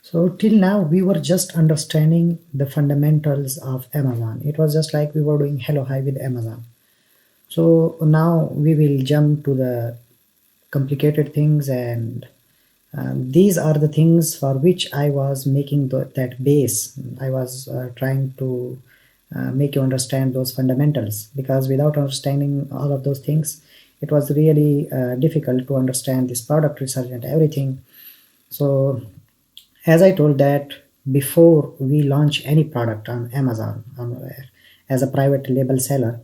So till now we were just understanding the fundamentals of Amazon. It was just like we were doing hello hi with Amazon. So now we will jump to the complicated things, and these are the things for which I was making that base. I was trying to make you understand those fundamentals, because without understanding all of those things, it was really difficult to understand this product research and everything. So as I told that before we launch any product on Amazon as a private label seller,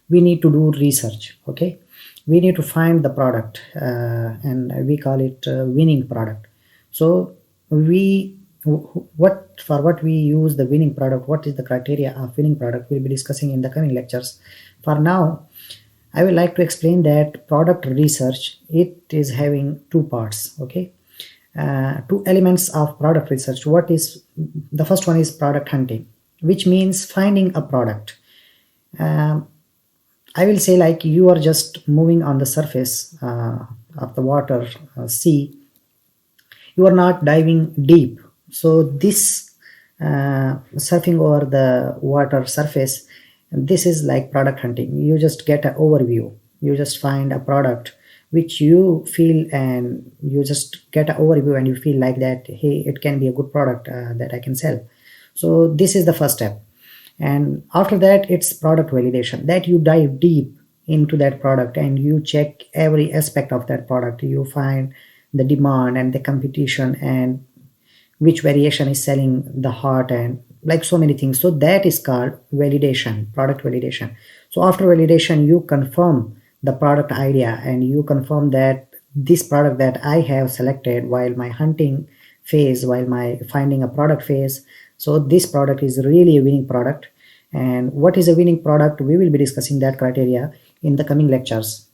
we need to do research. Okay, we need to find the product, and we call it winning product. So what we use the winning product, what is the criteria of winning product, we'll be discussing in the coming lectures. For now, I would like to explain that product research, it is having two parts. Okay, two elements of product research. What is the first one is product hunting, which means finding a product. I will say like you are just moving on the surface of the water, sea. You are not diving deep. So this surfing over the water surface, this is like product hunting. You just get an overview. You just find a product which you feel, and you just get an overview and you feel like that, hey, it can be a good product that I can sell. So this is the first step. And after that, it's product validation, that you dive deep into that product and you check every aspect of that product. You find the demand and the competition and which variation is selling the hot, and like so many things. So that is called validation, product validation. So after validation, you confirm the product idea and you confirm that this product that I have selected while my hunting phase, while my finding a product phase, so this product is really a winning product. And what is a winning product, we will be discussing that criteria in the coming lectures.